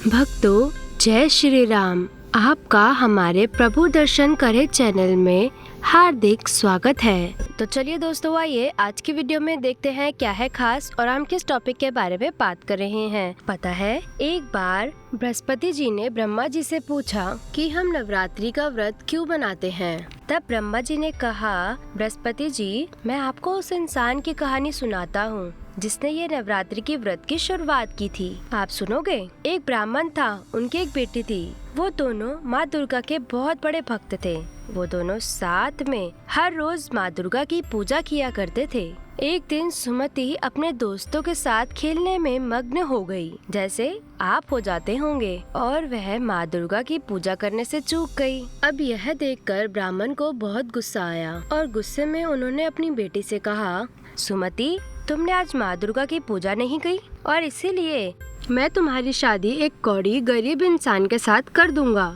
भक्तों, जय श्री राम। आपका हमारे प्रभु दर्शन करे चैनल में हार्दिक स्वागत है। तो चलिए दोस्तों, आइए आज की वीडियो में देखते हैं क्या है खास और हम किस टॉपिक के बारे में बात कर रहे हैं। पता है, एक बार बृहस्पति जी ने ब्रह्मा जी से पूछा कि हम नवरात्रि का व्रत क्यों मनाते हैं। तब ब्रह्मा जी ने कहा, बृहस्पति जी, मैं आपको उस इंसान की कहानी सुनाता हूँ जिसने ये नवरात्रि की व्रत की शुरुआत की थी। आप सुनोगे? एक ब्राह्मण था, उनकी एक बेटी थी। वो दोनों माँ दुर्गा के बहुत बड़े भक्त थे। वो दोनों साथ में हर रोज माँ दुर्गा की पूजा किया करते थे। एक दिन सुमति अपने दोस्तों के साथ खेलने में मग्न हो गई, जैसे आप हो जाते होंगे, और वह माँ दुर्गा की पूजा करने से चूक गई। अब यह देखकर ब्राह्मण को बहुत गुस्सा आया और गुस्से में उन्होंने अपनी बेटी से कहा, सुमति, तुमने आज माँ दुर्गा की पूजा नहीं की और इसीलिए मैं तुम्हारी शादी एक कौड़ी गरीब इंसान के साथ कर दूंगा।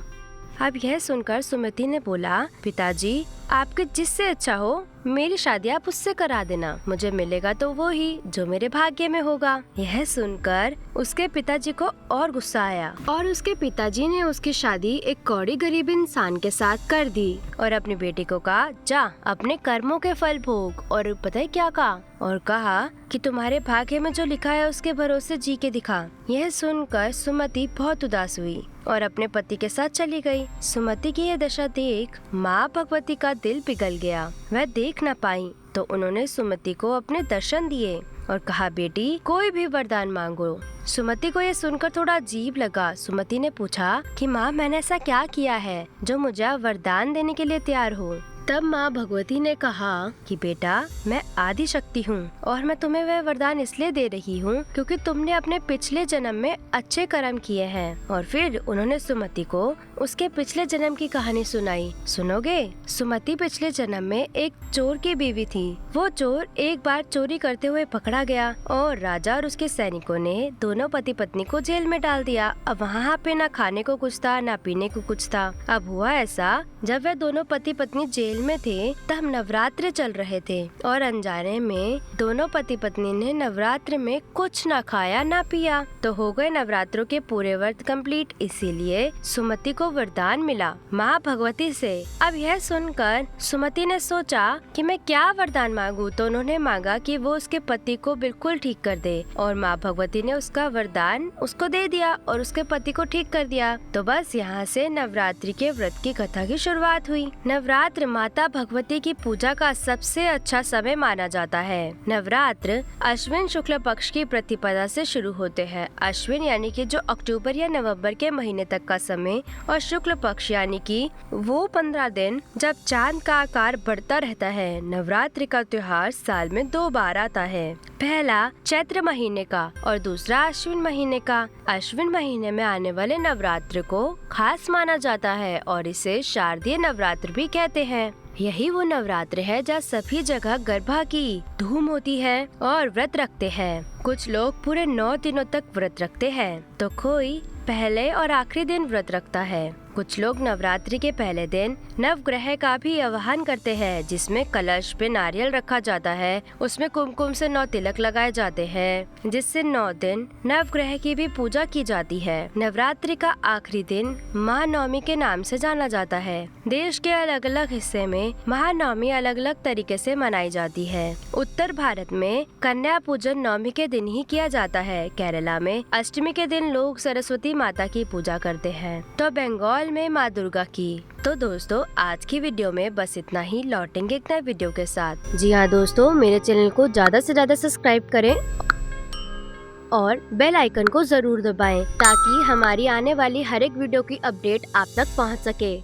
अब यह सुनकर सुमति ने बोला, पिताजी, आपके जिससे अच्छा हो मेरी शादी आप उससे करा देना। मुझे मिलेगा तो वो ही जो मेरे भाग्य में होगा। यह सुनकर उसके पिताजी को और गुस्सा आया और उसके पिताजी ने उसकी शादी एक कौड़ी गरीब इंसान के साथ कर दी और अपनी बेटी को कहा, जा अपने कर्मों के फल भोग। और पता है क्या कहा? और कहा कि तुम्हारे भाग्य में जो लिखा है उसके भरोसे जी के दिखा। यह सुनकर सुमति बहुत उदास हुई और अपने पति के साथ चली गई। सुमति की यह दशा देख माँ भगवती का दिल पिघल गया। वह देख न पाई तो उन्होंने सुमति को अपने दर्शन दिए और कहा, बेटी, कोई भी वरदान मांगो। सुमति को यह सुनकर थोड़ा अजीब लगा। सुमति ने पूछा कि माँ, मैंने ऐसा क्या किया है जो मुझे आप वरदान देने के लिए तैयार हो। तब माँ भगवती ने कहा कि बेटा, मैं आदि शक्ति हूँ और मैं तुम्हें वह वरदान इसलिए दे रही हूँ क्योंकि तुमने अपने पिछले जन्म में अच्छे कर्म किए हैं। और फिर उन्होंने सुमति को उसके पिछले जन्म की कहानी सुनाई। सुनोगे? सुमति पिछले जन्म में एक चोर की बीवी थी। वो चोर एक बार चोरी करते हुए पकड़ा गया और राजा और उसके सैनिकों ने दोनों पति पत्नी को जेल में डाल दिया। अब वहाँ पे न खाने को कुछ था, न पीने को कुछ था। अब हुआ ऐसा, जब वह दोनों पति पत्नी जेल में थे तब नवरात्र चल रहे थे और अनजाने में दोनों पति पत्नी ने नवरात्र में कुछ न खाया न पिया। तो हो गए नवरात्रों के पूरे व्रत कंप्लीट। इसीलिए सुमति को वरदान मिला माँ भगवती से। अब यह सुनकर सुमति ने सोचा कि मैं क्या वरदान मांगू। तो उन्होंने मांगा कि वो उसके पति को बिल्कुल ठीक कर दे और माँ भगवती ने उसका वरदान उसको दे दिया और उसके पति को ठीक कर दिया। तो बस यहाँ से नवरात्रि के व्रत की कथा की शुरुआत हुई। नवरात्र माता भगवती की पूजा का सबसे अच्छा समय माना जाता है। नवरात्र अश्विन शुक्ल पक्ष की प्रतिपदा से शुरू होते हैं। अश्विन यानी कि जो अक्टूबर या नवंबर के महीने तक का समय, और शुक्ल पक्ष यानी कि वो 15 दिन जब चांद का आकार बढ़ता रहता है। नवरात्रि का त्योहार साल में 2 बार आता है, पहला चैत्र महीने का और दूसरा अश्विन महीने का। अश्विन महीने में आने वाले नवरात्र को खास माना जाता है और इसे शारदीय नवरात्र भी कहते हैं। यही वो नवरात्र है जहाँ सभी जगह गरबा की धूम होती है और व्रत रखते हैं। कुछ लोग पूरे 9 दिनों तक व्रत रखते हैं तो कोई पहले और आखिरी दिन व्रत रखता है। कुछ लोग नवरात्रि के पहले दिन नवग्रह का भी आवाहन करते हैं, जिसमें कलश पे नारियल रखा जाता है। उसमें कुमकुम से 9 तिलक लगाए जाते हैं, जिससे 9 दिन नवग्रह की भी पूजा की जाती है। नवरात्रि का आखिरी दिन महानवमी के नाम से जाना जाता है। देश के अलग अलग हिस्से में महानवमी अलग अलग तरीके से मनाई जाती है। उत्तर भारत में कन्या पूजन नवमी के दिन ही किया जाता है। केरला में अष्टमी के दिन लोग सरस्वती माता की पूजा करते हैं, तो बंगाल में माँ दुर्गा की। तो दोस्तों, आज की वीडियो में बस इतना ही। लौटेंगे एक नए वीडियो के साथ। जी हाँ दोस्तों, मेरे चैनल को ज्यादा से ज्यादा सब्सक्राइब करें और बेल आइकन को जरूर दबाएं ताकि हमारी आने वाली हर एक वीडियो की अपडेट आप तक पहुंच सके।